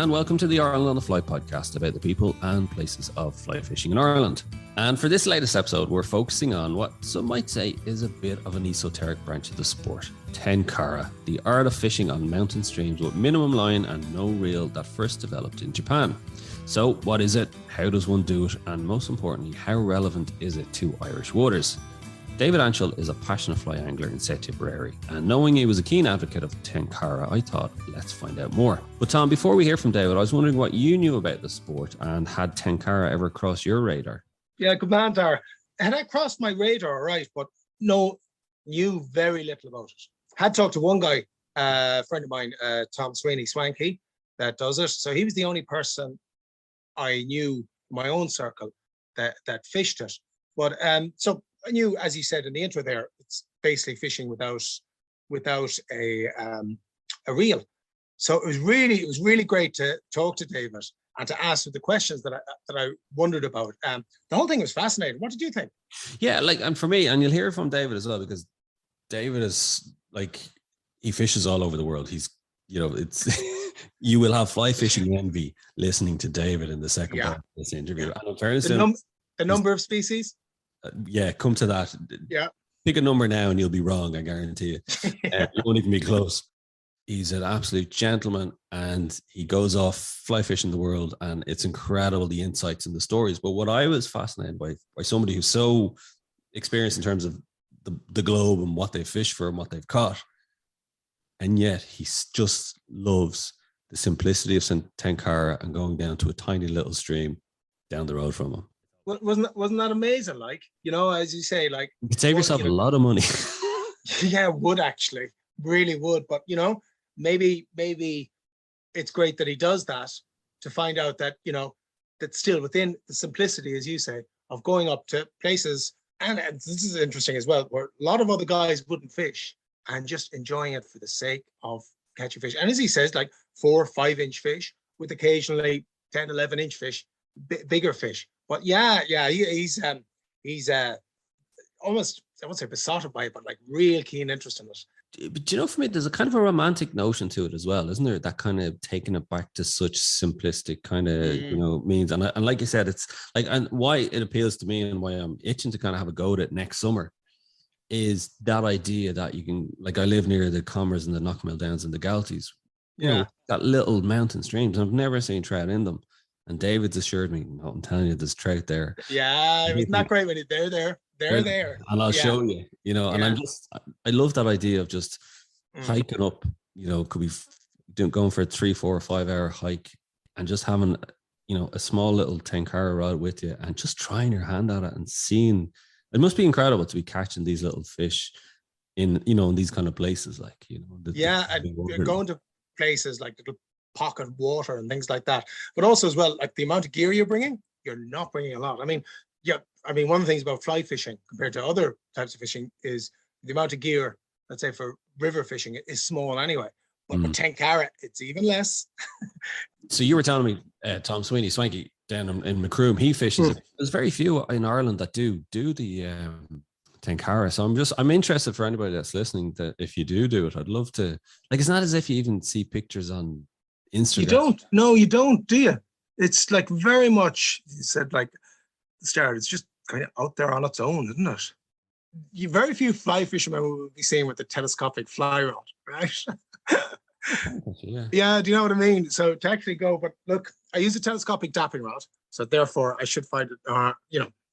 and welcome to the Ireland on the Fly podcast about the people and places of fly fishing in Ireland. And for this latest episode, we're focusing on what some might say is a bit of an esoteric branch of the sport, Tenkara, the art of fishing on mountain streams with minimum line and no reel that first developed in Japan. So what is it? How does one do it? And most importantly, how relevant is it to Irish waters? David Anchell is a passionate fly angler in Tipperary, and knowing he was a keen advocate of Tenkara, I thought, let's find out more. But Tom, before we hear from David, I was wondering what you knew about the sport, and had Tenkara ever crossed your radar? Yeah, good man, Dar. Had I crossed my radar, right, but knew very little about it. Had talked to one guy, a friend of mine, Tom Sweeney, Swanky, that does it. So he was the only person I knew in my own circle that fished it. But so I knew, as you said in the intro there, it's basically fishing without a reel. So it was really great to talk to David and to ask the questions that I wondered about. The whole thing was fascinating. What did you think? Yeah, and for me, and you'll hear from David as well, because David is he fishes all over the world. He's, it's you will have fly fishing envy listening to David in the second part of this interview. And in fairness, the number of species. Come to that. Yeah. Pick a number now and you'll be wrong, I guarantee you. You won't even be close. He's an absolute gentleman and he goes off fly fishing the world, and it's incredible, the insights and the stories. But what I was fascinated by somebody who's so experienced in terms of the globe and what they fish for and what they've caught, and yet he just loves the simplicity of Tenkara and going down to a tiny little stream down the road from him. Wasn't that amazing? As you say, you could save yourself a lot of money. Yeah, would actually, really would. But maybe it's great that he does that, to find out that that's still within the simplicity, as you say, of going up to places. And this is interesting as well, where a lot of other guys wouldn't fish and just enjoying it for the sake of catching fish. And as he says, 4 or 5 inch fish with occasionally 10, 11 inch fish, bigger fish. But he's almost, I won't say besotted by it, but real keen interest in it. But for me, there's a kind of a romantic notion to it as well, isn't there? That kind of taking it back to such simplistic kind of means. And like you said, it's and why it appeals to me and why I'm itching to kind of have a go at it next summer is that idea that you can, I live near the Comers and the Knockmill Downs and the Galties. That little mountain streams. I've never seen trout in them. And David's assured me, no, I'm telling you, there's trout there. Yeah, it's not great when they're there. They're there. And I'll show you, and I love that idea of just hiking up, could be going for a 3, 4, or 5 hour hike and just having, a small little Tenkara rod with you and just trying your hand at it and seeing. It must be incredible to be catching these little fish in these kind of places, and you're going to places like little pocket water and things like that, but also as well, the amount of gear you're not bringing a lot. One of the things about fly fishing compared to other types of fishing is the amount of gear, let's say for river fishing, is small anyway, but with Tenkara it's even less. So you were telling me Tom Sweeney, Swanky, down in Macroom, he fishes. There's very few in Ireland that do the Tenkara. So I'm interested, for anybody that's listening, that if you do it, I'd love to. It's not as if you even see pictures on Instagram. You don't, do you? It's very much, you said, the start, it's just kind of out there on its own, isn't it? Very few fly fishermen will be seeing with the telescopic fly rod, right? Yeah, do you know what I mean? So to actually go, but look, I use a telescopic tapping rod, so therefore I should find it,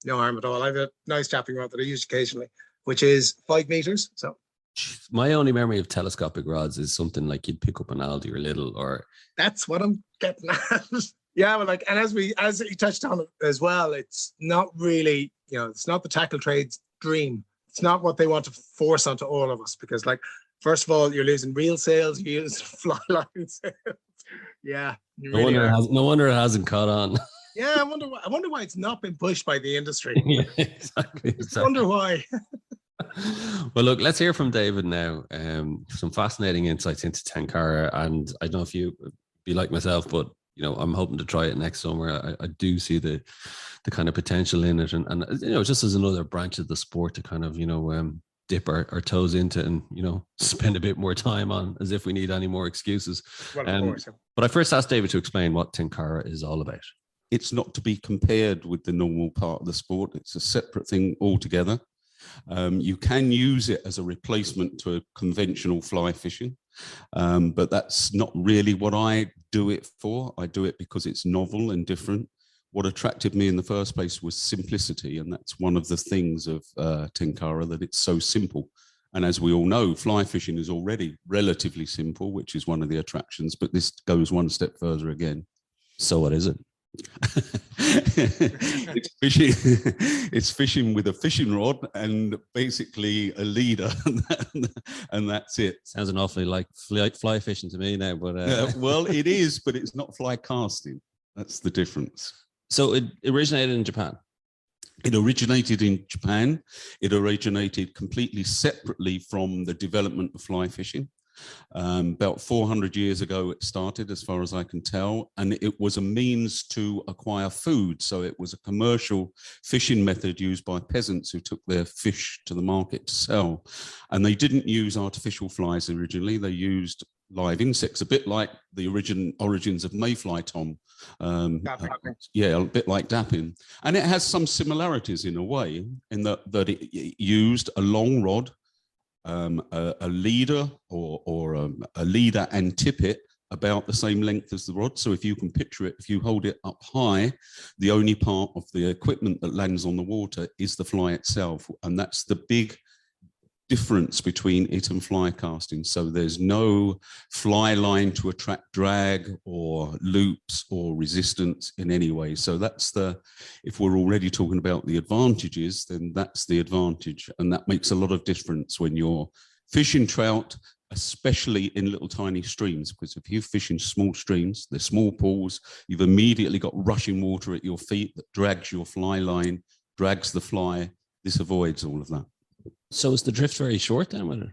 no harm at all. I have a nice tapping rod that I use occasionally, which is 5 meters. So my only memory of telescopic rods is something like you'd pick up an Aldi or Lidl, or that's what I'm getting at. Yeah, well, and as you touched on it as well, it's not really, it's not the tackle trade's dream. It's not what they want to force onto all of us, because first of all, you're losing reel sales, you're losing fly line sales. Yeah, no wonder it hasn't caught on. Yeah, I wonder why it's not been pushed by the industry. Yeah, exactly. I wonder why. Well, look, let's hear from David now. Some fascinating insights into Tenkara, and I don't know if you be like myself, but I'm hoping to try it next summer. I do see the kind of potential in it, and just as another branch of the sport to kind of dip our toes into and, spend a bit more time on, as if we need any more excuses. Well, of course. But I first asked David to explain what Tenkara is all about. It's not to be compared with the normal part of the sport. It's a separate thing altogether. You can use it as a replacement to conventional fly fishing, but that's not really what I do it for. I do it because it's novel and different. What attracted me in the first place was simplicity, and that's one of the things of Tenkara, that it's so simple. And as we all know, fly fishing is already relatively simple, which is one of the attractions, but this goes one step further again. So what is it? It's fishing. It's fishing with a fishing rod and basically a leader, and that's it. Sounds an awfully like fly fishing to me now, but well, it is, but it's not fly casting. That's the difference. So it originated in Japan. It originated in Japan. It originated completely separately from the development of fly fishing. About 400 years ago, it started, as far as I can tell, and it was a means to acquire food. So it was a commercial fishing method used by peasants who took their fish to the market to sell. And they didn't use artificial flies originally. They used live insects, a bit like the origins of mayfly, Tom. Yeah, a bit like dapping. And it has some similarities in a way, in that it used a long rod, a leader or a leader and tippet about the same length as the rod. So if you can picture it, if you hold it up high, the only part of the equipment that lands on the water is the fly itself. And that's the big difference between it and fly casting. So there's no fly line to attract drag or loops or resistance in any way. So that's if we're already talking about the advantages, then that's the advantage. And that makes a lot of difference when you're fishing trout, especially in little tiny streams, because if you fish in small streams, they're small pools, you've immediately got rushing water at your feet that drags your fly line, drags the fly. This avoids all of that. So is the drift very short then with it?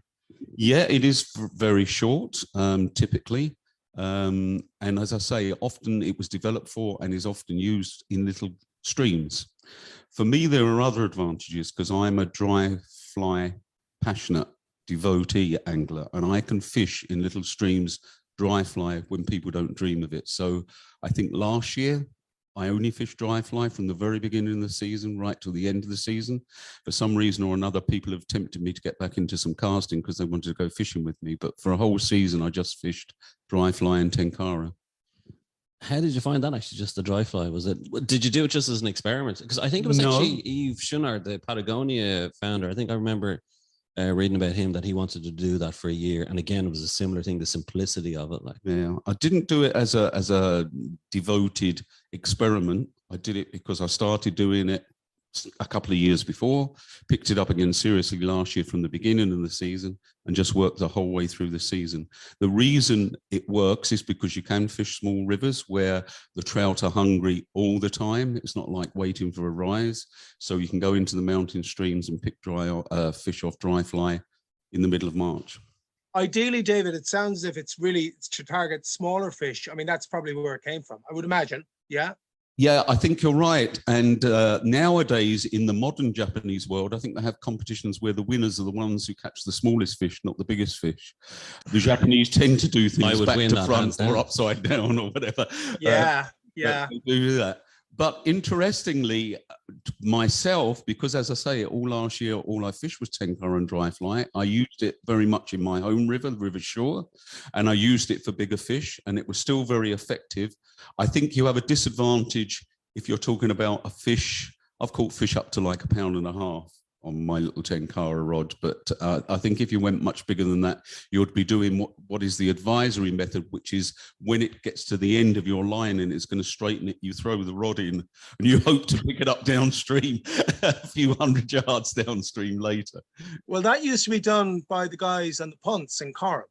Yeah, it is very short, typically. And as I say, often it was developed for and is often used in little streams. For me, there are other advantages because I'm a dry fly passionate devotee angler, and I can fish in little streams, dry fly, when people don't dream of it. So I think last year, I only fished dry fly from the very beginning of the season right till the end of the season. For some reason or another, people have tempted me to get back into some casting because they wanted to go fishing with me. But for a whole season, I just fished dry fly and Tenkara. How did you find that actually, just the dry fly? Did you do it just as an experiment? Because I think it was actually Yves Schunard, the Patagonia founder. I think I remember reading about him that he wanted to do that for a year. And again, it was a similar thing, the simplicity of it. Yeah, I didn't do it as a devoted experiment. I did it because I started doing it a couple of years before, picked it up again seriously last year from the beginning of the season, and just worked the whole way through the season. The reason it works is because you can fish small rivers where the trout are hungry all the time. It's not like waiting for a rise. So you can go into the mountain streams and pick fish off dry fly in the middle of March. Ideally, David, it sounds as if it's to target smaller fish. I mean, that's probably where it came from, I would imagine. Yeah. Yeah, I think you're right. And nowadays, in the modern Japanese world, I think they have competitions where the winners are the ones who catch the smallest fish, not the biggest fish. The Japanese tend to do things back to front or upside down or whatever. Yeah, yeah. They do that. But interestingly, myself, because as I say, all last year, all I fished was Tenkara and dry fly. I used it very much in my home river, the River Shore, and I used it for bigger fish, and it was still very effective. I think you have a disadvantage if you're talking about a fish. I've caught fish up to like 1.5 pounds on my little Tenkara rod, but I think if you went much bigger than that, you'd be doing what is the advisory method, which is when it gets to the end of your line and it's going to straighten it, you throw the rod in and you hope to pick it up downstream a few hundred yards downstream later. Well, that used to be done by the guys on the punts in Cork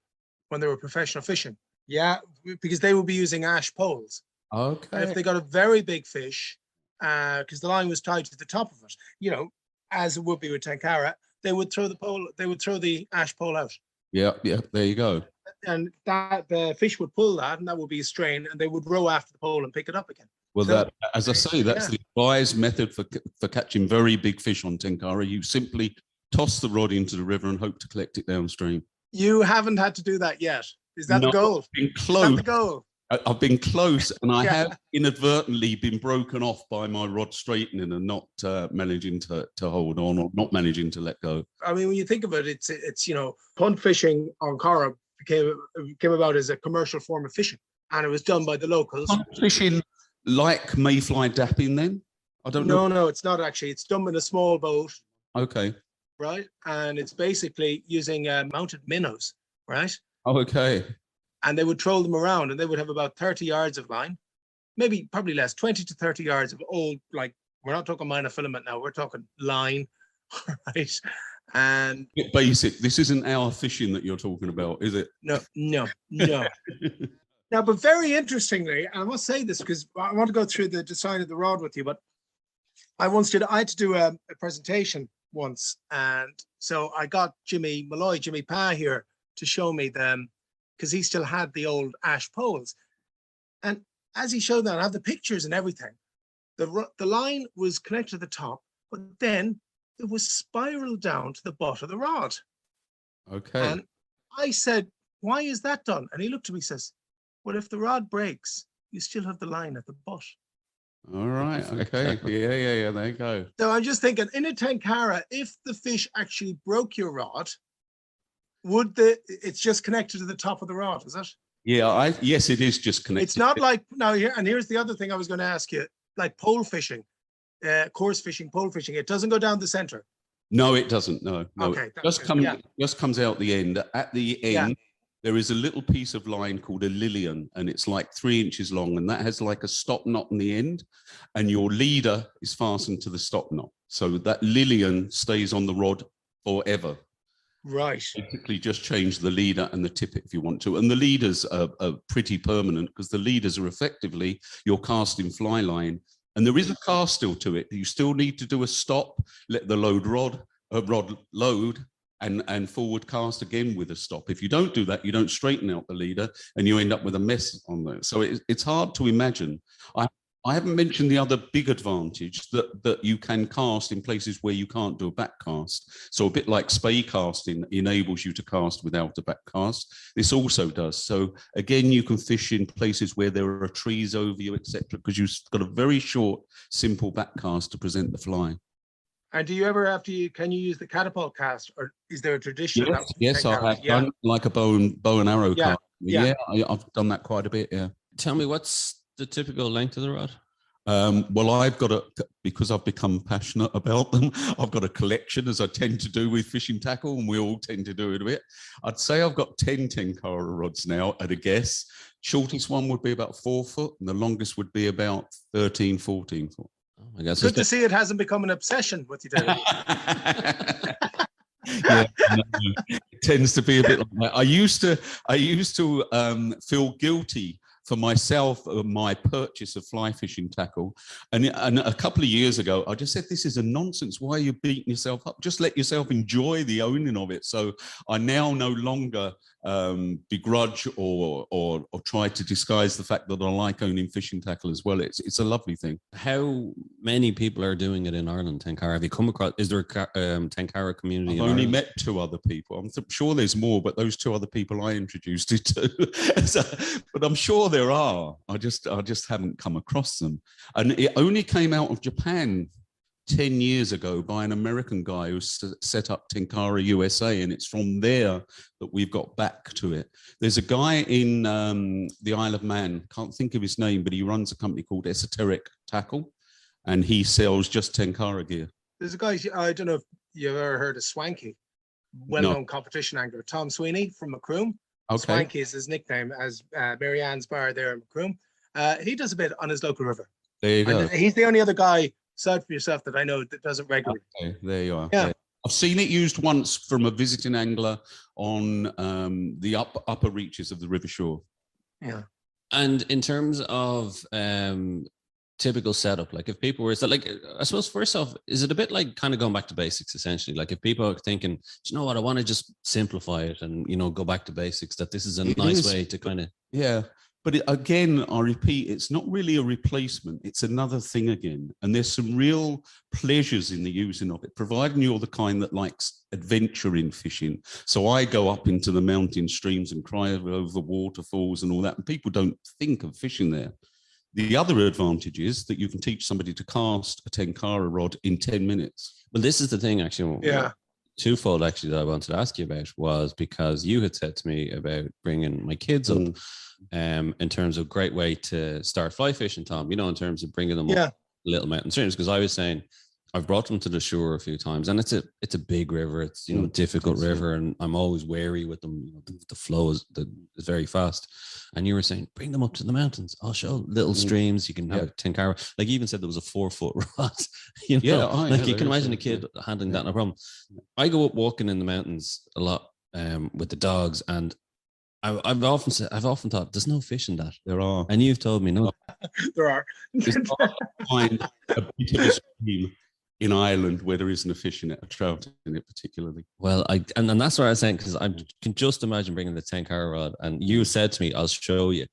when they were professional fishing. Yeah, because they would be using ash poles. Okay. And if they got a very big fish, because the line was tied to the top of it, as it would be with Tenkara, they would throw the ash pole out. Yeah, there you go. And that the fish would pull that, and that would be a strain, and they would row after the pole and pick it up again. Well, so, as I say, that's the advised method for catching very big fish on Tenkara. You simply toss the rod into the river and hope to collect it downstream. You haven't had to do that yet. Is that No, the goal? I've been Is close. that the goal? I've been close, and I Yeah. have inadvertently been broken off by my rod straightening and not managing to hold on, or not managing to let go. I mean, when you think of it, it's punt fishing on Cara came about as a commercial form of fishing, and it was done by the locals. Punt fishing like mayfly dapping then? I don't know. No, it's not actually. It's done with a small boat, Okay. right? And it's basically using mounted minnows, right? Oh, okay. And they would troll them around, and they would have about 30 yards of line, probably less, 20 to 30 yards of old, like, we're not talking monofilament now, we're talking line, right? And Bit basic. This isn't our fishing that you're talking about, is it? no. Now, but very interestingly, and I must say this because I want to go through the design of the rod with you, but I had to do a presentation once, and so I got Jimmy Pa here to show me them, because he still had the old ash poles. And as he showed that, I have the pictures and everything. The line was connected to the top, but then it was spiraled down to the butt of the rod. Okay. And I said, why is that done? And he looked at me and says, well, if the rod breaks, you still have the line at the butt. All right. Okay. Yeah. There you go. So I'm just thinking, in a Tenkara, if the fish actually broke your rod, it's just connected to the top of the rod, is it? Yeah, yes, it is just connected. It's not like here's the other thing I was going to ask you, like pole fishing, coarse fishing, pole fishing. It doesn't go down the center. No, it doesn't. No. Okay. Just comes out the end. At the end, there is a little piece of line called a lilian, and it's like 3 inches long, and that has like a stop knot in the end, and your leader is fastened to the stop knot. So that lilian stays on the rod forever. Right. Basically just change the leader and the tippet if you want to. And the leaders are pretty permanent, because the leaders are effectively your casting fly line. And there is a cast still to it. You still need to do a stop, let the rod load, and forward cast again with a stop. If you don't do that, you don't straighten out the leader, and you end up with a mess on there. So it's hard to imagine. I haven't mentioned the other big advantage that you can cast in places where you can't do a back cast. So a bit like spey casting enables you to cast without a back cast. This also does. So again, you can fish in places where there are trees over you, etc., because you've got a very short, simple back cast to present the fly. And do you ever can you use the catapult cast, or is there a tradition? Yes, I have done like a bow and arrow cast. Yeah, I've done that quite a bit. Yeah. Tell me, what's the typical length of the rod? Well, because I've become passionate about them, I've got a collection, as I tend to do with fishing tackle, and we all tend to do it a bit. I'd say I've got 10 Tenkara rods now at a guess. Shortest one would be about 4 foot, and the longest would be about 13, 14 foot. Oh, I guess good to see it hasn't become an obsession with you, David. Yeah, it tends to be a bit like that. I used to feel guilty for myself, my purchase of fly fishing tackle. And a couple of years ago, I just said, this is a nonsense. Why are you beating yourself up? Just let yourself enjoy the owning of it. So I now no longer begrudge or try to disguise the fact that I like owning fishing tackle as well. It's a lovely thing. How many people are doing it in Ireland, Tenkara? Have you come across, is there a Tenkara community? I've only met 2 other people. I'm sure there's more, but those 2 other people I introduced it to. But I'm sure there are. I just haven't come across them. And it only came out of Japan 10 years ago by an American guy who set up Tenkara USA, and it's from there that we've got back to it. There's a guy in the Isle of Man, can't think of his name, but he runs a company called Esoteric Tackle, and he sells just Tenkara gear. There's a guy, I don't know if you've ever heard of Swanky, well-known competition angler, Tom Sweeney from Macroom. Okay. Swanky is his nickname, as Marianne's bar there in Macroom. He does a bit on his local river. There you go. And he's the only other guy, aside from yourself, that I know that does it regularly. Okay, there you are. Yeah. I've seen it used once from a visiting angler on the upper reaches of the River Shore. Yeah. And in terms of typical setup, like if people were, so like, I suppose first off, is it a bit like kind of going back to basics essentially? Like if people are thinking, do you know what, I want to just simplify it and, you know, go back to basics, that this is a nice way to kind of. Yeah. But again, I repeat, it's not really a replacement. It's another thing again. And there's some real pleasures in the using of it, providing you're the kind that likes adventure in fishing. So I go up into the mountain streams and cry over the waterfalls and all that. And people don't think of fishing there. The other advantage is that you can teach somebody to cast a Tenkara rod in 10 minutes. Well, this is the thing, actually. Yeah. Twofold, actually, that I wanted to ask you about was because you had said to me about bringing my kids up in terms of great way to start fly fishing, Tom, in terms of bringing them up little mountain streams. Because I was saying, I've brought them to the shore a few times, and it's a big river. It's a difficult river, and I'm always wary with them. The flow is very fast. And you were saying, bring them up to the mountains. I'll show little streams. You can have a Tenkara. Like you even said, there was a 4-foot rod. You can imagine a kid handling that, no problem. I go up walking in the mountains a lot with the dogs, and I've often thought there's no fish in that. There are, and you've told me no. There are. Find a bit of a stream in Ireland where there isn't a fish in it, a trout in it particularly. Well, and that's what I was saying, because I can just imagine bringing the Tenkara rod, and you said to me, I'll show you.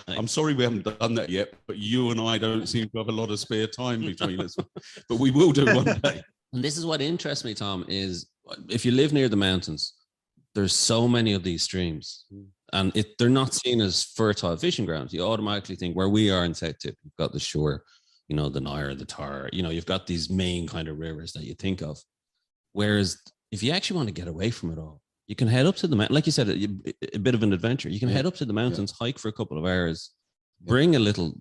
I'm sorry we haven't done that yet, but you and I don't seem to have a lot of spare time between us, but we will do one day. And this is what interests me, Tom, is if you live near the mountains, there's so many of these streams, and they're not seen as fertile fishing grounds. You automatically think where we are in South Tip, you've got the shore, the Nire, the Tar, you've got these main kind of rivers that you think of. Whereas if you actually want to get away from it all, you can head up to the mountain, like you said, a bit of an adventure. You can head up to the mountains, hike for a couple of hours, bring a little,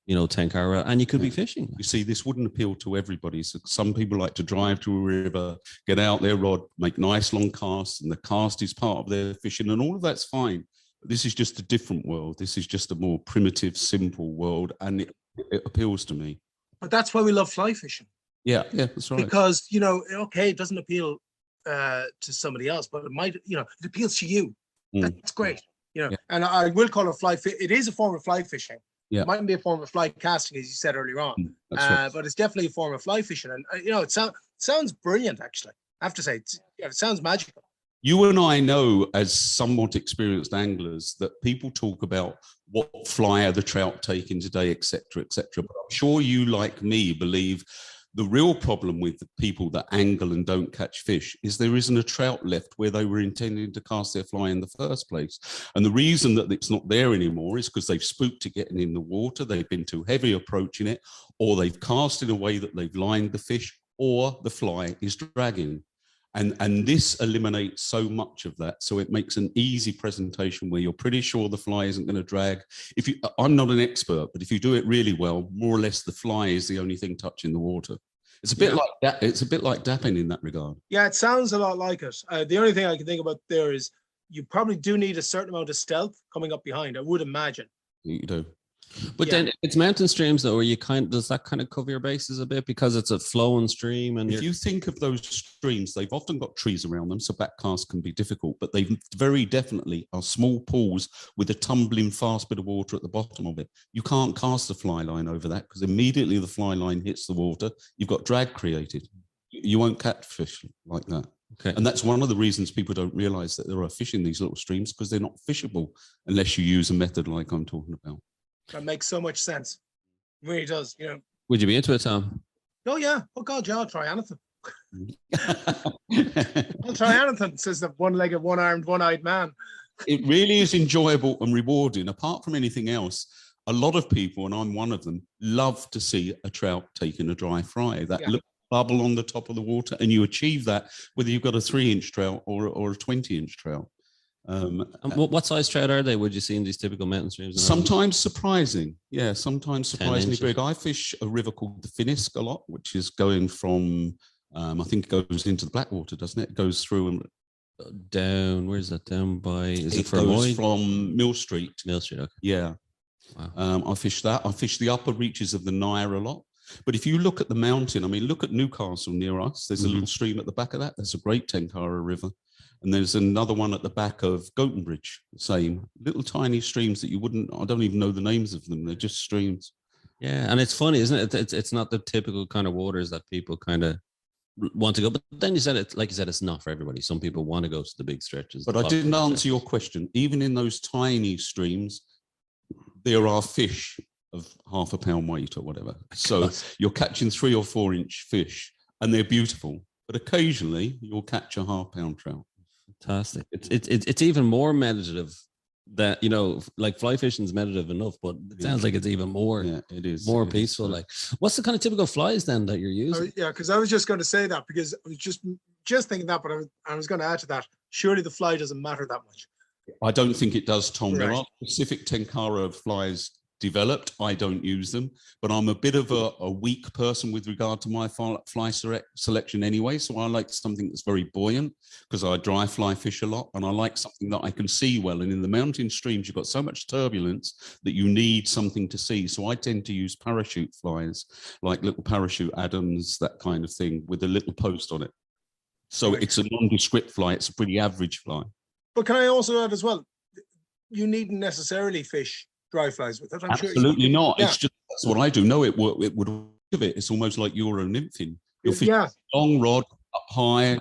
Tenkara, and you could be fishing. You see, this wouldn't appeal to everybody. So some people like to drive to a river, get out their rod, make nice long casts, and the cast is part of their fishing, and all of that's fine. But this is just a different world. This is just a more primitive, simple world, and it appeals to me. But that's why we love fly fishing. Yeah, that's right. Because, it doesn't appeal to somebody else, but it might, it appeals to you. That's great. And I will call it fly fish. It is a form of fly fishing. Yeah. It mightn't be a form of fly casting, as you said earlier on. Right. But it's definitely a form of fly fishing. And, it sounds brilliant, actually. I have to say, it sounds magical. You and I know, as somewhat experienced anglers, that people talk about what fly are the trout taking today, etc., etc. But I'm sure you, like me, believe the real problem with the people that angle and don't catch fish is there isn't a trout left where they were intending to cast their fly in the first place. And the reason that it's not there anymore is because they've spooked it getting in the water, they've been too heavy approaching it, or they've cast in a way that they've lined the fish, or the fly is dragging. And this eliminates so much of that. So it makes an easy presentation where you're pretty sure the fly isn't going to drag. I'm not an expert, but if you do it really well, more or less the fly is the only thing touching the water. It's a bit like that. It's a bit like dapping in that regard. Yeah, it sounds a lot like it. The only thing I can think about there is you probably do need a certain amount of stealth coming up behind, I would imagine. You do. But then it's mountain streams, though, where does that kind of cover your bases a bit because it's a flowing stream? And if you think of those streams, they've often got trees around them, so backcast can be difficult, but they very definitely are small pools with a tumbling fast bit of water at the bottom of it. You can't cast a fly line over that because immediately the fly line hits the water, you've got drag created. You won't catch fish like that. Okay. And that's one of the reasons people don't realize that there are fish in these little streams, because they're not fishable unless you use a method like I'm talking about. That makes so much sense. It really does, Would you be into it, Tom? Oh, yeah. Oh, God, yeah, I'll try anything. I'll try anything, says the one-legged, one-armed, one-eyed man. It really is enjoyable and rewarding. Apart from anything else, a lot of people, and I'm one of them, love to see a trout taking a dry fry. That little bubble on the top of the water, and you achieve that whether you've got a 3-inch trout or a 20-inch trout. And what size trout are they? Would you see in these typical mountain streams? Sometimes surprising, sometimes surprisingly big. I fish a river called the Finnisk a lot, which is going from, I think it goes into the Blackwater, doesn't it? It goes through and down. Where's that down by? Is it goes from Mill Street? Mill Street, okay. Yeah. Wow. I fish that. I fish the upper reaches of the Nire a lot. But if you look at the mountain, look at Newcastle near us. There's a little stream at the back of that. There's a great Tenkara river. And there's another one at the back of Gotenbridge, same little tiny streams that I don't even know the names of them. They're just streams. Yeah. And it's funny, isn't it? It's not the typical kind of waters that people kind of want to go. But then you said it, like you said, it's not for everybody. Some people want to go to the big stretches. But I didn't answer your question. Even in those tiny streams, there are fish of half a pound weight or whatever. So you're catching 3 or 4 inch fish, and they're beautiful. But occasionally you'll catch a half-pound trout. Fantastic. It's even more meditative. That, you know, like fly fishing is meditative enough, but it sounds like it's even more. Yeah, it is more peaceful. Like, what's the kind of typical flies then that you're using? Yeah, because I was just going to say that, because I was just thinking that, but I was going to add to that. Surely the fly doesn't matter that much. I don't think it does, Tom. Right. There are specific Tenkara flies developed. I don't use them, but I'm a bit of a weak person with regard to my fly selection anyway. So I like something that's very buoyant, because I dry fly fish a lot, and I like something that I can see well. And in the mountain streams, you've got so much turbulence that you need something to see. So I tend to use parachute flies, like little parachute Adams, that kind of thing, with a little post on it. So Right. It's a nondescript fly. It's a pretty average fly. But can I also add as well, you needn't necessarily fish dry flies with it. I'm Absolutely sure not. Yeah. It's just, that's what I do. No, it would of it. It's almost like Euro nymphing. You're fishing Yeah. long rod up high.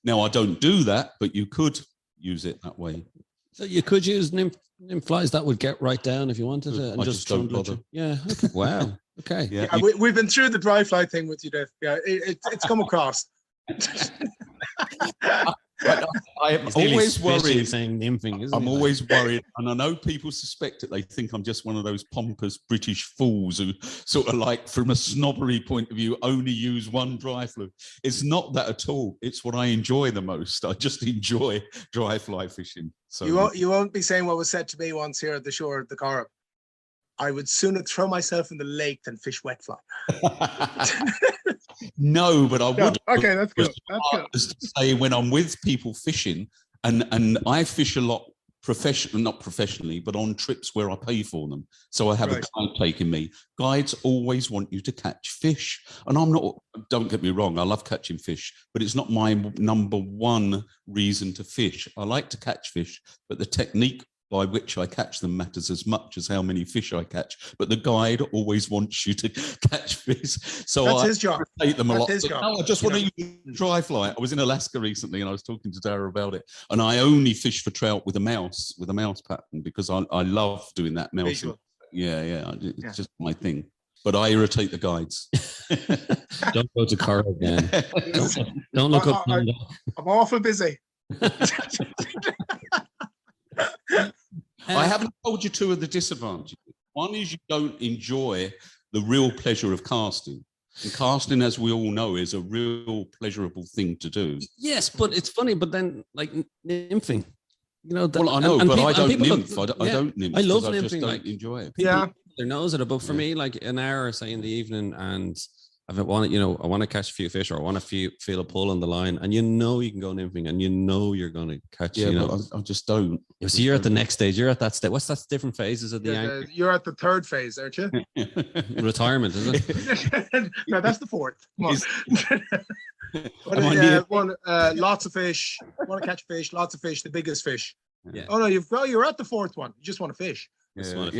Now I don't do that, but you could use it that way. So you could use nymph flies that would get right down if you wanted to, and I just don't bother. Yeah. Okay. Wow. Okay. Yeah, Yeah, we've been through the dry fly thing with you, Dave. Yeah, it's come across. I'm always worried. Saying nymphing, isn't I'm it? always worried, and I know people suspect it. They think I'm just one of those pompous British fools who sort of, like, from a snobbery point of view, only use one dry fly. It's not that at all. It's what I enjoy the most. I just enjoy dry fly fishing. So You won't be saying what was said to me once here at the shore at the Corrib. I would sooner throw myself in the lake than fish wet fly. No, but I would. Okay, that's good. That's good. As to say, when I'm with people fishing, and I fish a lot not professionally, but on trips where I pay for them. So I have Right. a guide taking me. Guides always want you to catch fish. And I'm not, don't get me wrong, I love catching fish, but it's not my number one reason to fish. I like to catch fish, but the technique by which I catch them matters as much as how many fish I catch. But the guide always wants you to catch fish. So That's I his job. hate them a That's lot. his But job. no, I just want to use dry fly. I was in Alaska recently and I was talking to Dara about it. And I only fish for trout with a mouse pattern, because I love doing that mouse. Visual. Yeah. It's just my thing. But I irritate the guides. Don't go to Cara again. Don't look up. I'm awful busy. I haven't told you two of the disadvantages. One is you don't enjoy the real pleasure of casting. And casting, as we all know, is a real pleasurable thing to do. Yes, but it's funny. But then, like nymphing, you know. Well, I know, but I don't nymph. I yeah, don't nymph. I love I just nymphing. don't Like, enjoy it. Yeah. their nose at it, but for me, like an hour, say in the evening, and if I want, I want to catch a few fish, or I want to feel a pull on the line, and you can go nymphing, and you're going to catch. Yeah, but I just don't. So you're at the next stage. You're at that stage. What's that? Different phases of the anchor? You're at the third phase, aren't you? Retirement, is it? No, that's the fourth. Come Am on. Lots of fish. Want to catch fish? Lots of fish. The biggest fish. Yeah. Oh no, you're at the fourth one. You just want to fish. Well,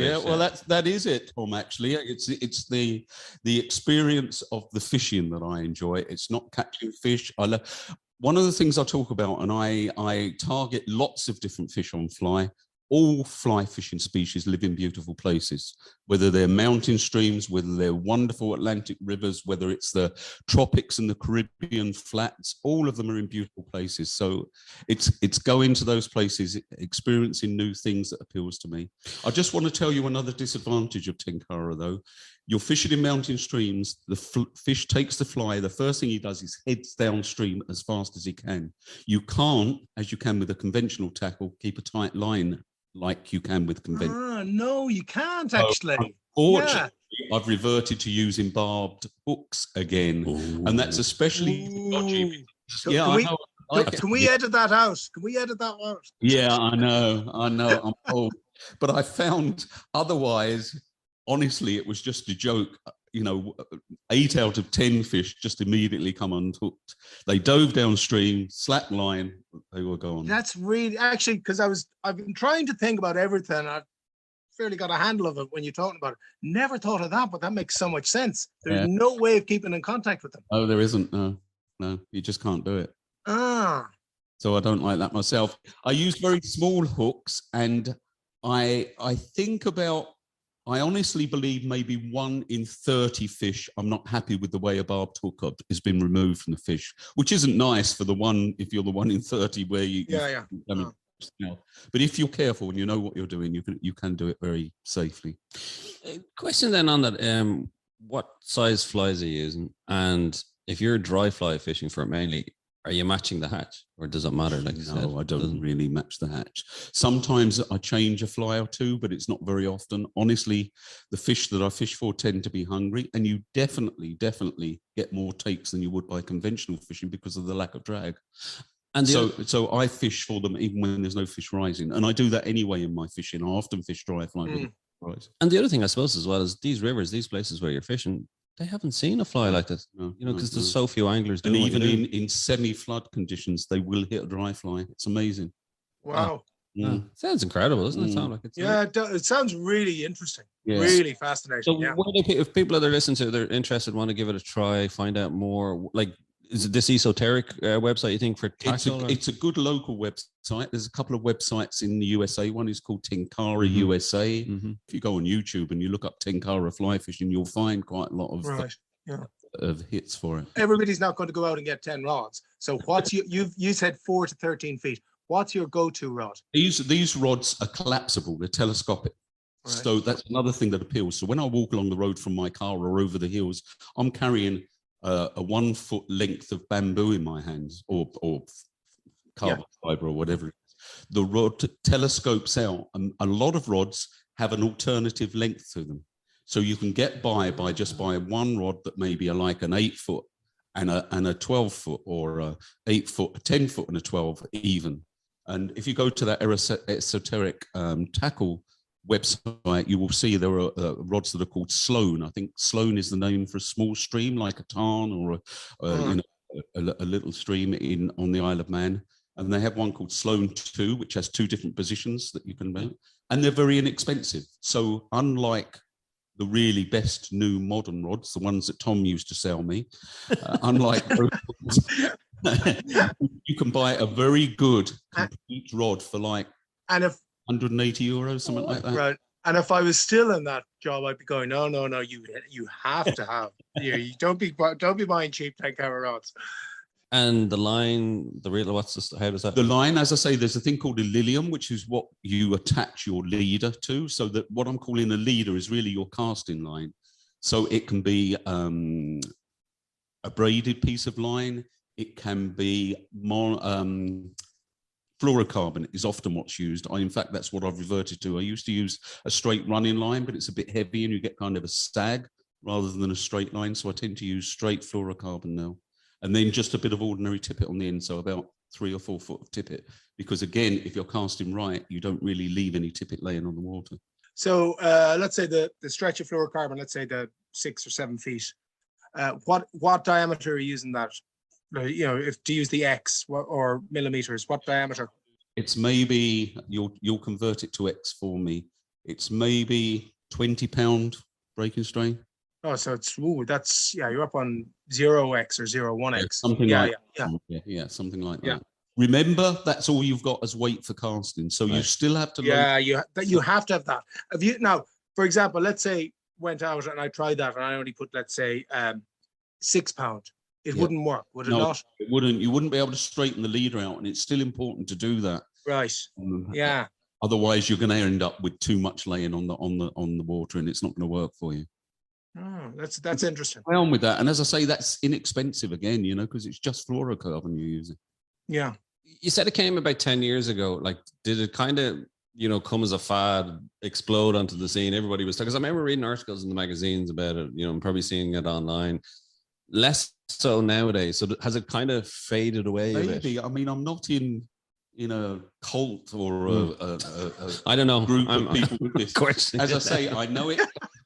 that is it, Tom. Actually, it's the experience of the fishing that I enjoy. It's not catching fish. One of the things I talk about, and I target lots of different fish on fly. All fly fishing species live in beautiful places, whether they're mountain streams, whether they're wonderful Atlantic rivers, whether it's the tropics and the Caribbean flats. All of them are in beautiful places. So it's going to those places, experiencing new things that appeals to me. I just want to tell you another disadvantage of Tenkara, though. You're fishing in mountain streams, the fish takes the fly, the first thing he does is heads downstream as fast as he can. You can't, as you can with a conventional tackle, keep a tight line like you can with conventional. No, you can't actually. Unfortunately, I've reverted to using barbed hooks again. Ooh. And that's especially dodgy. So Yeah, can we edit that out? Can we edit that out? Yeah, I know, I'm old. But I found otherwise, honestly, it was just a joke. 8 out of 10 fish just immediately come unhooked. They dove downstream, slack line, they were gone. That's really actually, because I've been trying to think about everything. I've fairly got a handle of it when you're talking about it. Never thought of that, but that makes so much sense. There's no way of keeping in contact with them. Oh, there isn't. No, you just can't do it. So I don't like that myself. I use very small hooks, and I think about I honestly believe maybe 1 in 30 fish, I'm not happy with the way a barbed hook has been removed from the fish, which isn't nice for the one, if you're the 1 in 30 where you but if you're careful and you know what you're doing, you can do it very safely. Question then on that, what size flies are you using? And if you're dry fly fishing for it mainly, are you matching the hatch, or does it matter? Like you said, I don't really match the hatch. Sometimes I change a fly or two, but it's not very often. Honestly, the fish that I fish for tend to be hungry, and you definitely get more takes than you would by conventional fishing because of the lack of drag. And so I fish for them even when there's no fish rising, and I do that anyway in my fishing. I often fish dry fly. And the other thing I suppose as well is these rivers, these places where you're fishing, they haven't seen a fly like this, because there's so few anglers doing it. And even in semi-flood conditions, they will hit a dry fly. It's amazing. Wow. Sounds incredible, doesn't it? Sound like it's it sounds really interesting. Really fascinating. So if people that are listening to, they're interested, want to give it a try, find out more, like, is it this esoteric website you think for tackle? It's a good local website. There's a couple of websites in the USA. One is called Tenkara USA. If you go on YouTube and you look up Tenkara fly fishing, you'll find quite a lot of hits for it. Everybody's not going to go out and get 10 rods. So what's you said 4 to 13 feet. What's your go-to rod? These rods are collapsible. They're telescopic. Right. So that's another thing that appeals. So when I walk along the road from my car or over the hills, I'm carrying a 1 foot length of bamboo in my hands, or carbon fiber or whatever it is. The rod telescopes out, and a lot of rods have an alternative length to them. So you can get by just buying one rod that maybe are like an 8 foot and a 12 foot, or a 8 foot, a 10 foot and a 12 even. And if you go to that esoteric tackle website, you will see there are rods that are called Sloan. I think Sloan is the name for a small stream like a tarn or a little stream on the Isle of Man. And they have one called Sloan 2, which has 2 different positions that you can mount, and they're very inexpensive. So unlike the really best new modern rods, the ones that Tom used to sell me, unlike those, you can buy a very good complete rod for like 180 euros, something like that. Right. And if I was still in that job, I'd be going, no, you have to have. You don't be buying cheap Tenkara rods. And the line, how does that? The line, as I say, there's a thing called a lilium, which is what you attach your leader to. So that what I'm calling a leader is really your casting line. So it can be a braided piece of line. It can be more fluorocarbon is often what's used. In fact, that's what I've reverted to. I used to use a straight running line, but it's a bit heavy and you get kind of a sag rather than a straight line. So I tend to use straight fluorocarbon now. And then just a bit of ordinary tippet on the end. So about 3 or 4 foot of tippet. Because again, if you're casting right, you don't really leave any tippet laying on the water. So let's say the stretch of fluorocarbon, let's say the 6 or 7 feet. What diameter are you using that? If to use the X or millimeters, what diameter? It's maybe, you'll convert it to X for me. It's maybe 20 pound breaking strain. Oh, so that's you're up on 0x or 0.1x. Something like that. Something like that. Remember, that's all you've got as weight for casting. So you still have to. You have to have that. Now, for example, let's say went out and I tried that and I only put, let's say, 6 pound. It wouldn't work, would it not? It wouldn't. You wouldn't be able to straighten the leader out, and it's still important to do that. Right. Yeah. Otherwise, you're going to end up with too much laying on the water, and it's not going to work for you. Oh, that's interesting. On with that, and as I say, that's inexpensive again, because it's just fluorocarbon you're using. Yeah. You said it came about 10 years ago. Like, did it kind of, come as a fad, explode onto the scene? Everybody was talking. Because I remember reading articles in the magazines about it. And probably seeing it online. Less so nowadays. So has it kind of faded away? Maybe. I mean, I'm not in a cult or a I don't know group of people with this. Question. As I say, I know it.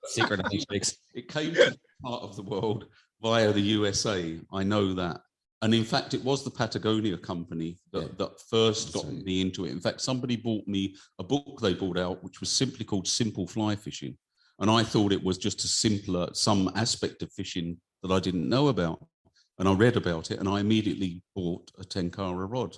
Secret handshakes. It came to part of the world via the USA. I know that. And in fact, it was the Patagonia company that first got me into it. In fact, somebody bought me a book they brought out, which was simply called Simple Fly Fishing. And I thought it was just some aspect of fishing that I didn't know about. And I read about it and I immediately bought a Tenkara rod.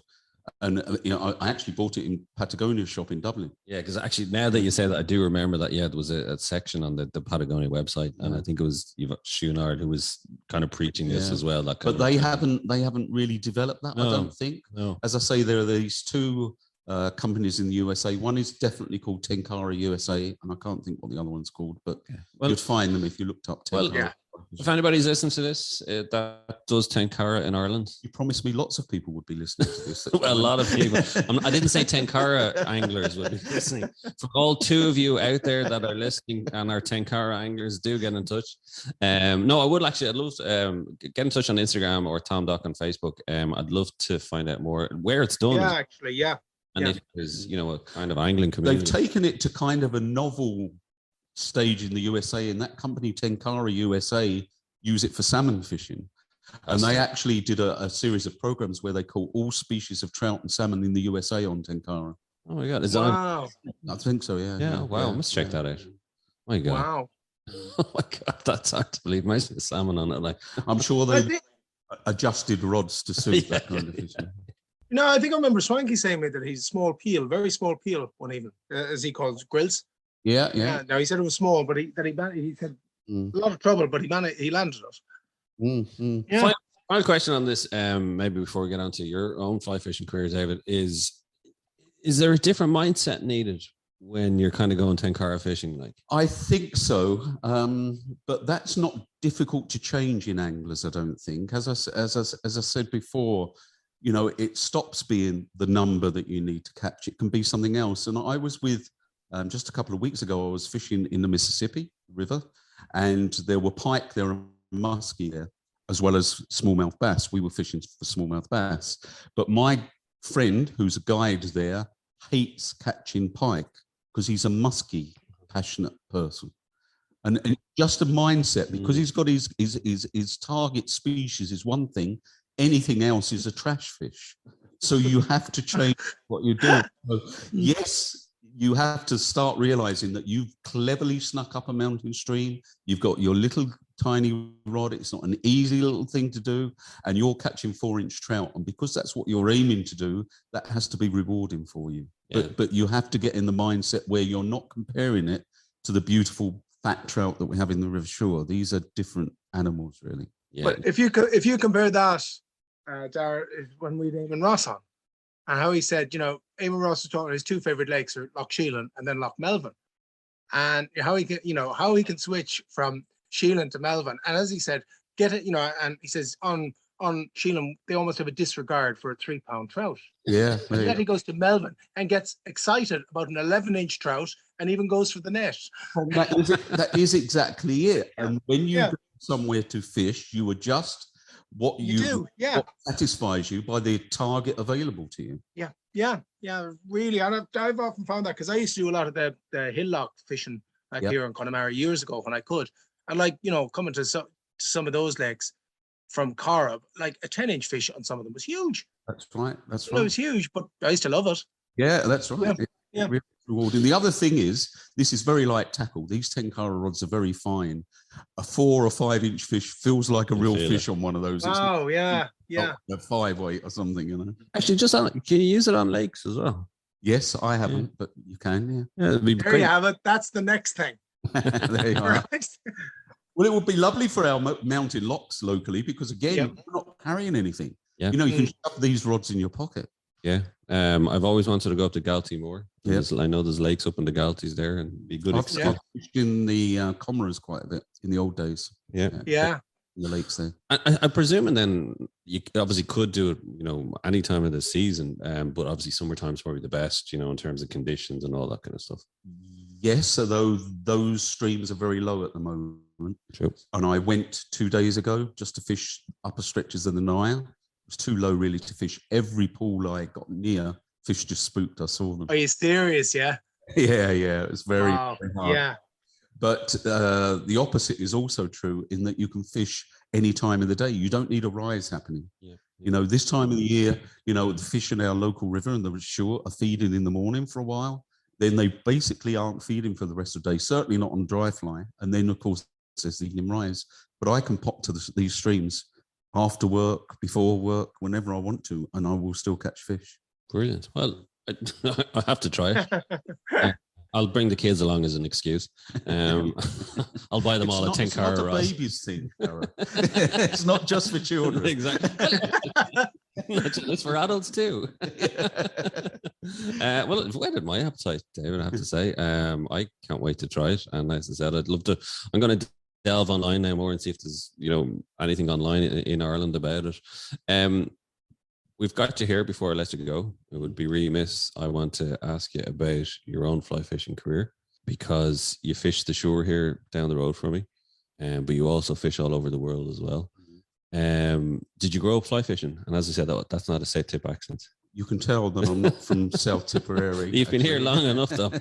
And I actually bought it in Patagonia shop in Dublin. Yeah, because actually now that you say that, I do remember that. Yeah, there was a section on the Patagonia website, and I think it was Schoonard who was kind of preaching this as well. That but they haven't really developed that. No, I don't think. No. As I say, there are these two companies in the USA. One is definitely called Tenkara USA, and I can't think what the other one's called, but you'd find them if you looked up Tenkara. Well, if anybody's listening to this that does Tenkara in Ireland, you promised me lots of people would be listening to this. Well, a lot of people. I didn't say Tenkara anglers would be listening. For all two of you out there that are listening and are Tenkara anglers, do get in touch. No, I would actually. I'd love to get in touch on Instagram or Tom Doc on Facebook. I'd love to find out more where it's done. Yeah, actually, yeah. And if there's, a kind of angling community. They've taken it to kind of a novel stage in the USA, and that company Tenkara USA use it for salmon fishing. And they actually did a series of programs where they caught all species of trout and salmon in the USA on Tenkara. Oh my God. Wow. I think so, yeah. Yeah, wow. Let's check that out. My God. Wow. Oh my God, that's hard to believe. Imagine the salmon on it. Like, I'm sure they adjusted rods to suit that kind of fishing. No, I think I remember Swanky saying that he's small peel, very small peel, one even, as he calls grills. Yeah. Now he said it was small, but he said a lot of trouble, but he landed it. Yeah. Final question on this, maybe before we get on to your own fly fishing career, David, is there a different mindset needed when you're kind of going Tenkara fishing? Like, I think so, but that's not difficult to change in anglers, I don't think. As I said before, it stops being the number that you need to catch. It can be something else. And I was with, just a couple of weeks ago, I was fishing in the Mississippi River, and there were pike there and muskie there, as well as smallmouth bass. We were fishing for smallmouth bass. But my friend, who's a guide there, hates catching pike because he's a muskie passionate person. And just a mindset, because he's got his target species is one thing, anything else is a trash fish. So you have to change what you're doing. So yes, you have to start realizing that you've cleverly snuck up a mountain stream. You've got your little tiny rod. It's not an easy little thing to do. And you're catching 4-inch trout. And because that's what you're aiming to do, that has to be rewarding for you. Yeah. But you have to get in the mindset where you're not comparing it to the beautiful fat trout that we have in the river shore. These are different animals, really. Yeah. But if you compare that, Dara, when we had Eamon Ross on, and how he said, Eamon Ross was talking his two favorite lakes are Loch Sheelan and then Loch Melvin, and how he can switch from Sheelan to Melvin, and as he said, get it, and he says on Sheelan they almost have a disregard for a 3-pound trout. Yeah. And then he goes to Melvin and gets excited about an 11-inch trout and even goes for the net. And that is exactly it. And when you go somewhere to fish, you adjust what what satisfies you by the target available to you. Yeah, really. And I've often found that, because I used to do a lot of the hillock fishing here in Connemara years ago when I could, and coming to some of those lakes from Corrib, like a 10-inch fish on some of them was huge. That's right. It was huge, but I used to love it. Yeah, that's right. Yeah. Really rewarding. The other thing is, this is very light tackle. These Tenkara rods are very fine. A 4 or 5-inch fish feels like a real fish on one of those. Oh, yeah. A 5 weight or something, Actually, can you use it on lakes as well? Yes, I haven't, but you can, there you have it. That's the next thing. There you are. Well, it would be lovely for our mountain locks locally, because again, you're not carrying anything. Yeah. You can shove these rods in your pocket. Yeah. I've always wanted to go up to Galtymore. Yeah. I know there's lakes up in the Galties there, and be good. I've fished in the Comoras quite a bit in the old days. Yeah. In the lakes there. I'm presuming then you obviously could do it, any time of the season, but obviously summertime's probably the best, in terms of conditions and all that kind of stuff. Yes, although those streams are very low at the moment. True. And I went 2 days ago just to fish upper stretches of the Nile. It was too low really to fish. Every pool I got near, fish just spooked. I saw them. Are you serious? Yeah. Yeah. It was very, very hard. Yeah. But the opposite is also true, in that you can fish any time of the day. You don't need a rise happening. Yeah. This time of the year, the fish in our local river and the shore are feeding in the morning for a while. Then they basically aren't feeding for the rest of the day, certainly not on dry fly. And then, of course, there's the evening rise. But I can pop to these streams after work, before work, whenever I want to, and I will still catch fish. Brilliant. Well, I have to try it. I'll bring the kids along as an excuse. I'll buy them all a Tenkara. It's not a baby's thing, Cara. It's not just for children. Exactly. It's for adults too. Well, it's whetted my appetite, David, I have to say. I can't wait to try it. And as I said, I'd love to. I'm going to delve online now more and see if there's anything online in Ireland about it. We've got you here before I let you go. It would be remiss. I want to ask you about your own fly fishing career, because you fish the shore here down the road from me, but you also fish all over the world as well. Did you grow up fly fishing? And as I said, that's not a South Tip accent. You can tell that I'm not from South Tipperary. You've been here long enough, though.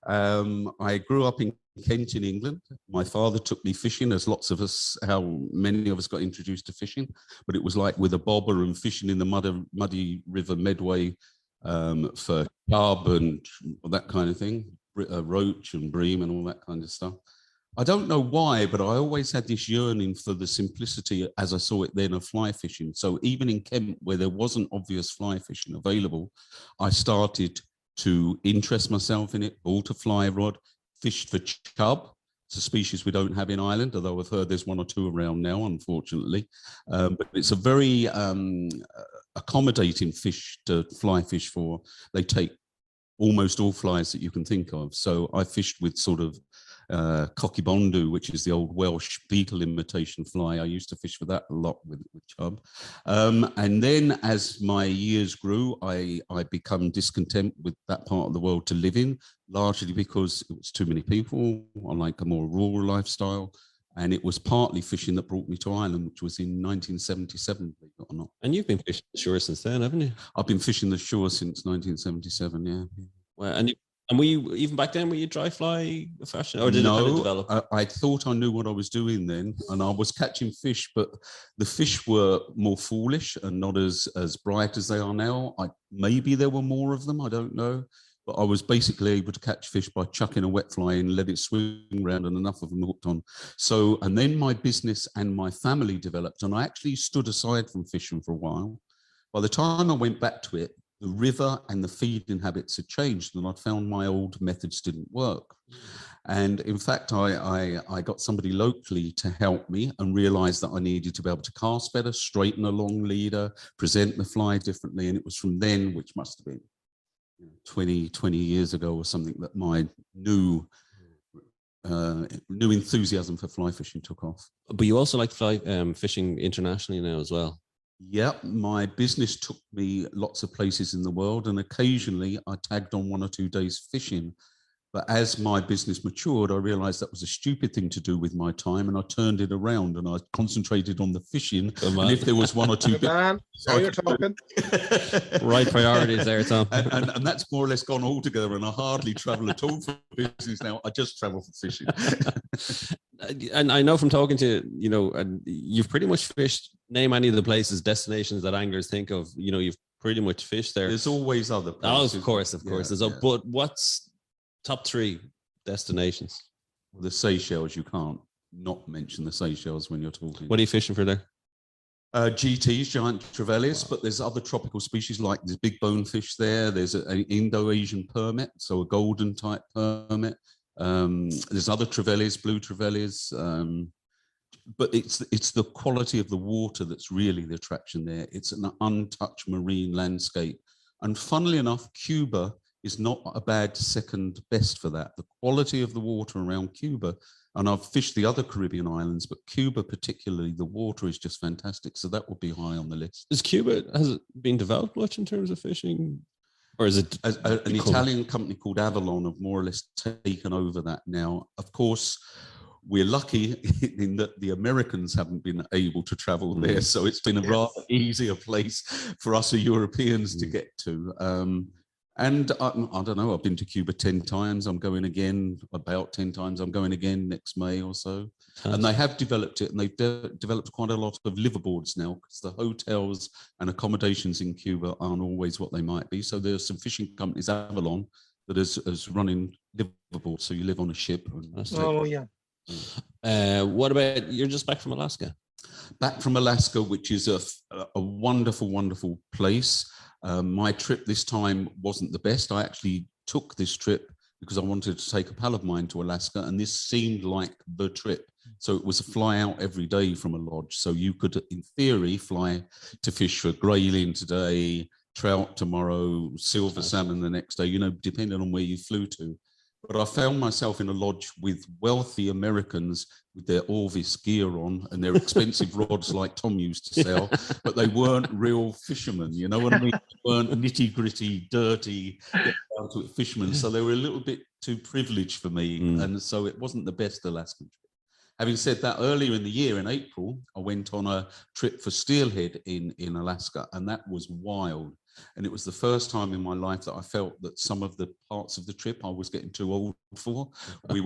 I grew up in Kent in England. My father took me fishing, as how many of us got introduced to fishing. But it was like with a bobber and fishing in the muddy River Medway for carp and that kind of thing, roach and bream and all that kind of stuff. I don't know why, but I always had this yearning for the simplicity, as I saw it then, of fly fishing. So even in Kent, where there wasn't obvious fly fishing available, I started to interest myself in it, bought a fly rod, fished for chub. It's a species we don't have in Ireland, although I've heard there's one or two around now, unfortunately. But it's a very accommodating fish to fly fish for. They take almost all flies that you can think of. So I fished with sort of cocky bondu, which is the old Welsh beetle imitation fly. I used to fish for that a lot with chub. And then as my years grew, I become discontent with that part of the world to live in, largely because it was too many people. I like a more rural lifestyle. And it was partly fishing that brought me to Ireland, which was in 1977, believe it or not. And you've been fishing the shore since then, haven't you? I've been fishing the shore since 1977, yeah. Well, and were you, even back then, were you dry fly fashion, or did it kind of develop? I thought I knew what I was doing then, and I was catching fish, but the fish were more foolish and not as bright as they are now. Maybe there were more of them, I don't know. But I was basically able to catch fish by chucking a wet fly and let it swing around, and enough of them hooked on. So, and then my business and my family developed, and I actually stood aside from fishing for a while. By the time I went back to it, the river and the feeding habits had changed, and I'd found my old methods didn't work. And in fact, I got somebody locally to help me and realized that I needed to be able to cast better, straighten a long leader, present the fly differently. And it was from then, which must have been 20 years ago or something, that my new enthusiasm for fly fishing took off. But you also like fly fishing internationally now as well. Yeah, my business took me lots of places in the world, and occasionally I tagged on 1 or 2 days fishing. But as my business matured, I realized that was a stupid thing to do with my time, and I turned it around and I concentrated on the fishing. And if there was 1 or 2 now you're talking. Right priorities there, Tom. And that's more or less gone altogether, and I hardly travel at all for business now. I just travel for fishing. And I know from talking to and you've pretty much fished, name any of the places, destinations that anglers think of, you've pretty much fished there. There's always other places. Oh, of course. Yeah. But what's top 3 destinations? The Seychelles. You can't not mention the Seychelles when you're talking. What are you fishing for there? GTs, giant trevallies, but there's other tropical species like there's big bonefish there. There's an Indo-Asian permit, so a golden type permit. There's other trevallies, blue trevallies, but it's the quality of the water that's really the attraction there. It's an untouched marine landscape, and funnily enough, Cuba is not a bad second best for that. The quality of the water around Cuba, and I've fished the other Caribbean islands, but Cuba particularly, the water is just fantastic. So that would be high on the list. Has it been developed much in terms of fishing? Or is it an Italian company called Avalon have more or less taken over that now? Of course, we're lucky in that the Americans haven't been able to travel there, so it's been a rather easier place for us Europeans to get to. And I don't know, I've been to Cuba 10 times. I'm going again about 10 times. I'm going again next May or so. And they have developed it, and they've developed quite a lot of liverboards now, because the hotels and accommodations in Cuba aren't always what they might be. So there's some fishing companies, Avalon, that is running liverboards. So you live on a ship. What about, you're just back from Alaska? Back from Alaska, which is a wonderful, wonderful place. My trip this time wasn't the best. I actually took this trip because I wanted to take a pal of mine to Alaska, and this seemed like the trip. So it was a fly out every day from a lodge. So you could, in theory, fly to fish for grayling today, trout tomorrow, silver salmon the next day, depending on where you flew to. But I found myself in a lodge with wealthy Americans with their Orvis gear on and their expensive rods like Tom used to sell, but they weren't real fishermen, you know what I mean? They weren't nitty-gritty, dirty, fishermen. So they were a little bit too privileged for me. And so it wasn't the best Alaskan trip. Having said that, earlier in the year, in April, I went on a trip for steelhead in Alaska, and that was wild. And it was the first time in my life that I felt that some of the parts of the trip I was getting too old for. We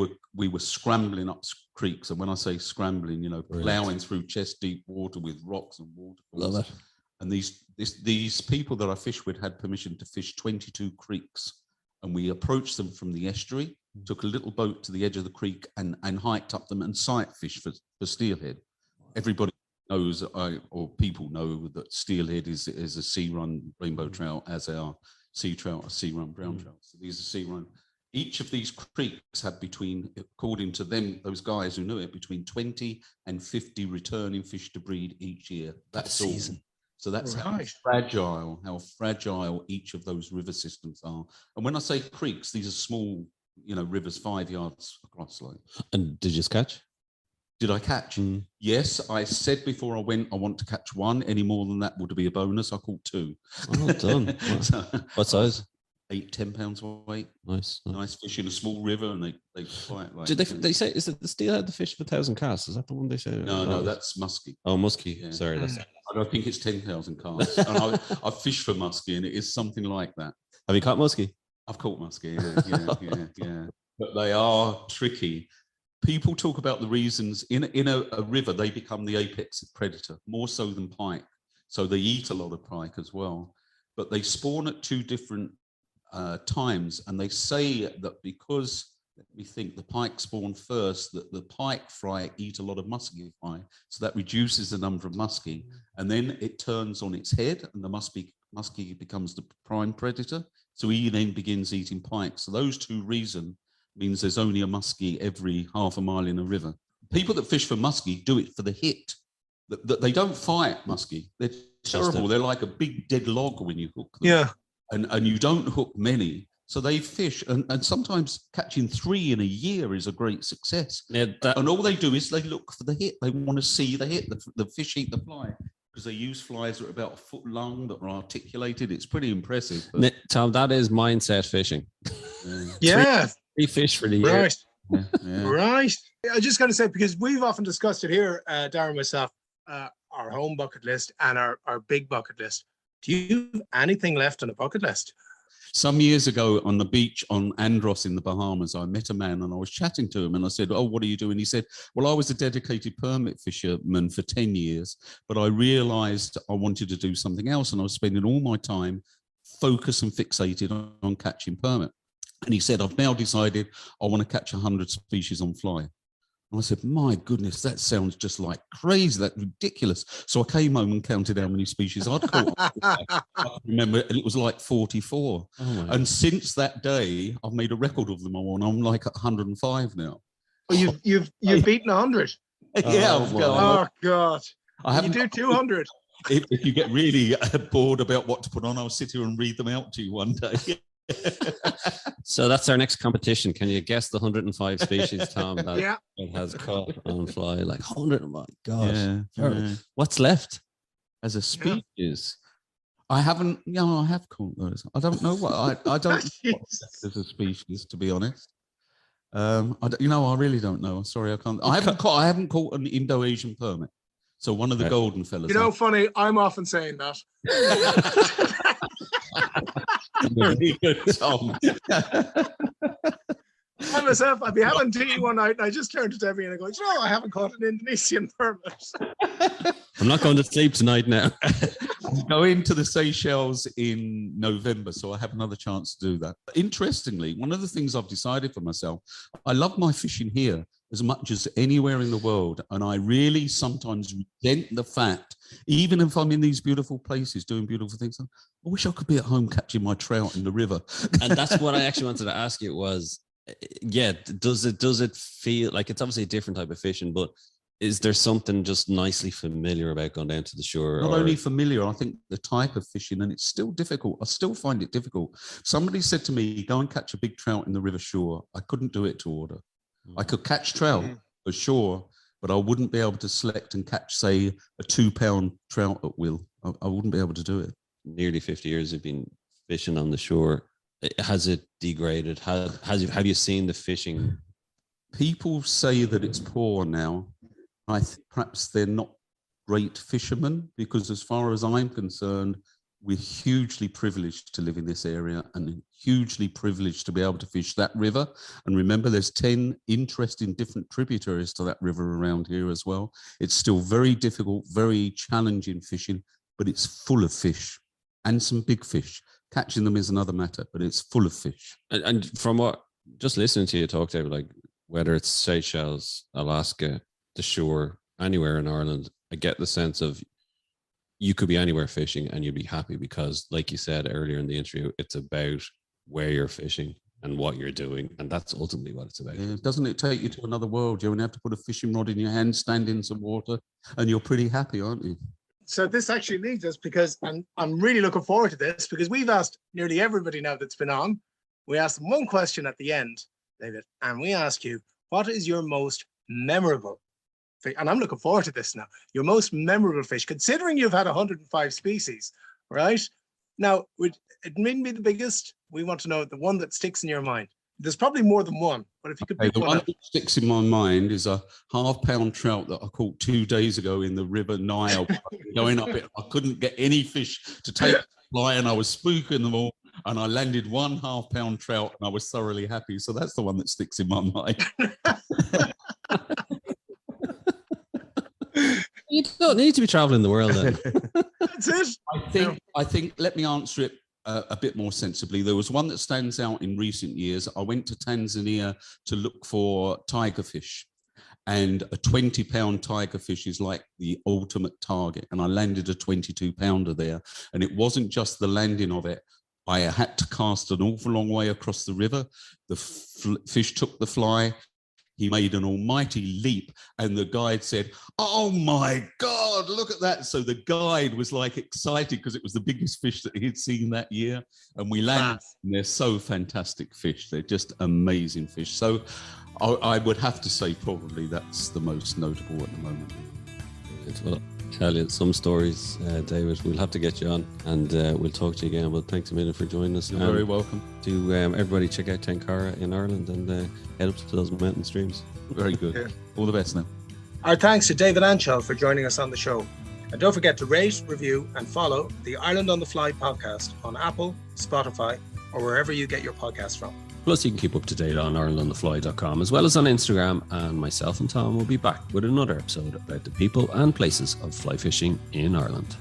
were scrambling up creeks, and when I say scrambling, plowing through chest deep water with rocks and waterfalls. Love it. And these people that I fished with had permission to fish 22 creeks, and we approached them from the estuary, took a little boat to the edge of the creek, and hiked up them and sight fished for steelhead. Everybody knows, or people know, that steelhead is a sea-run rainbow trout, as our sea trout are sea-run brown trout. So these are sea-run. Each of these creeks had between, according to them, those guys who knew it, between 20 and 50 returning fish to breed each year. That's season. So that's how fragile each of those river systems are. And when I say creeks, these are small, rivers 5 yards across. And did you catch? Did I catch? Yes, I said before I went, I want to catch one. Any more than that would be a bonus. I caught two. Well done. What size? 8-10 pounds weight. Nice fish in a small river, and they fight. Did they say, is it the steelhead, the fish of 1,000 casts? Is that the one they say? No, that's muskie. Oh, muskie. Yeah. Sorry, I think it's 10,000 casts. And I fish for muskie, and it is something like that. Have you caught muskie? I've caught muskie. Yeah. But they are tricky. People talk about the reasons in a river they become the apex predator, more so than pike. So they eat a lot of pike as well, but they spawn at two different times. And they say that because, let me think, the pike spawn first, that the pike fry eat a lot of muskie fry. So that reduces the number of muskie. And then it turns on its head, and the muskie becomes the prime predator. So he then begins eating pike. So those two reasons means there's only a muskie every half a mile in a river. People that fish for muskie do it for the hit. They don't fight muskie. They're terrible. They're like a big dead log when you hook them. Yeah. And you don't hook many. So they fish, and sometimes catching 3 in a year is a great success. Yeah, and all they do is they look for the hit. They want to see the hit. The fish eat the fly, because they use flies that are about a foot long, that are articulated. It's pretty impressive. Tom, that is mindset fishing. Yeah. 3 fish for the year. Right. Yeah. Right. I just got to say, because we've often discussed it here, Darren and myself, our home bucket list and our big bucket list. Do you have anything left on a bucket list? Some years ago on the beach on Andros in the Bahamas, I met a man and I was chatting to him, and I said, "Oh, what are you doing?" He said, "Well, I was a dedicated permit fisherman for 10 years, but I realized I wanted to do something else, and I was spending all my time focused and fixated on catching permit." And he said, "I've now decided I want to catch 100 species on fly." And I said, "My goodness, that sounds just like crazy. That's ridiculous." So I came home and counted how many species I'd caught. I remember, and it was like 44. And since that day, I've made a record of them all, and I'm like at 105 now. Oh, you've beaten 100. Yeah. Oh God. You do 200. If you get really bored about what to put on, I'll sit here and read them out to you one day. So that's our next competition. Can you guess the 105 species, Tom, that has caught on fly? Like 100, oh my gosh. Yeah. What's left as a species? I haven't, I have caught those. I don't know what, I don't know as a species, to be honest. I really don't know. I'm sorry, I can't. I haven't caught an Indo-Asian permit. So one of the golden fellas. Funny, I'm often saying that. Very good, Tom. I myself, I'd be having tea one night, and I just turned to Debbie and I go, I haven't caught an Indonesian permit. I'm not going to sleep tonight now. I'm going to the Seychelles in November, so I have another chance to do that. Interestingly, one of the things I've decided for myself, I love my fishing here, as much as anywhere in the world. And I really sometimes resent the fact, even if I'm in these beautiful places doing beautiful things, I wish I could be at home catching my trout in the river. And that's what I actually wanted to ask you was, yeah, does it feel like it's obviously a different type of fishing, but is there something just nicely familiar about going down to the shore? Not only familiar, I think the type of fishing, and it's still difficult. I still find it difficult. Somebody said to me, go and catch a big trout in the river shore. I couldn't do it to order. I could catch trout for sure, but I wouldn't be able to select and catch, say, a 2-pound trout at will. I wouldn't be able to do it. Nearly 50 years you've been fishing on the shore. Has it degraded? Have you seen the fishing? People say that it's poor now. I think perhaps they're not great fishermen, because as far as I'm concerned, we're hugely privileged to live in this area and hugely privileged to be able to fish that river. And remember, there's 10 interesting different tributaries to that river around here as well. It's still very difficult, very challenging fishing, but it's full of fish and some big fish. Catching them is another matter, but it's full of fish. And from what, just listening to you talk, David, like whether it's Seychelles, Alaska, the shore, anywhere in Ireland, I get the sense of you could be anywhere fishing and you'd be happy because, like you said earlier in the interview, it's about where you're fishing and what you're doing. And that's ultimately what it's about. Yeah, doesn't it take you to another world? You only have to put a fishing rod in your hand, stand in some water, and you're pretty happy, aren't you? So this actually leads us, because I'm really looking forward to this, because we've asked nearly everybody now that's been on. We asked them one question at the end, David, and we ask you, what is your most memorable fish? And I'm looking forward to this now. Your most memorable fish, considering you've had 105 species, right? Now, would it mean be the biggest? We want to know the one that sticks in your mind. There's probably more than one, but if you could pick the one out. that sticks in my mind is a 1/2-pound trout that I caught 2 days ago in the River Nile. Going up it, I couldn't get any fish to take the fly, and I was spooking them all. And I landed 1 1/2-pound trout, and I was thoroughly happy. So that's the one that sticks in my mind. You don't need to be traveling the world then. That's it. I think. Let me answer it a bit more sensibly. There was one that stands out in recent years. I went to Tanzania to look for tiger fish, and a 20-pound tiger fish is like the ultimate target. And I landed a 22-pounder there, and it wasn't just the landing of it. I had to cast an awful long way across the river. The fish took the fly. He made an almighty leap, and the guide said, "Oh my God, look at that." So the guide was like excited because it was the biggest fish that he'd seen that year. And we landed, and they're so fantastic fish. They're just amazing fish. So I would have to say probably that's the most notable at the moment. Well, tell you some stories, David. We'll have to get you on, and we'll talk to you again. Well, thanks a million for joining us. You're very welcome. Do everybody check out Tenkara in Ireland and head up to those mountain streams. Very good. Yeah. All the best now. Our thanks to David Anchell for joining us on the show. And don't forget to rate, review, and follow the Ireland on the Fly podcast on Apple, Spotify, or wherever you get your podcasts from. Plus, you can keep up to date on IrelandOnTheFly.com, as well as on Instagram. And myself and Tom will be back with another episode about the people and places of fly fishing in Ireland.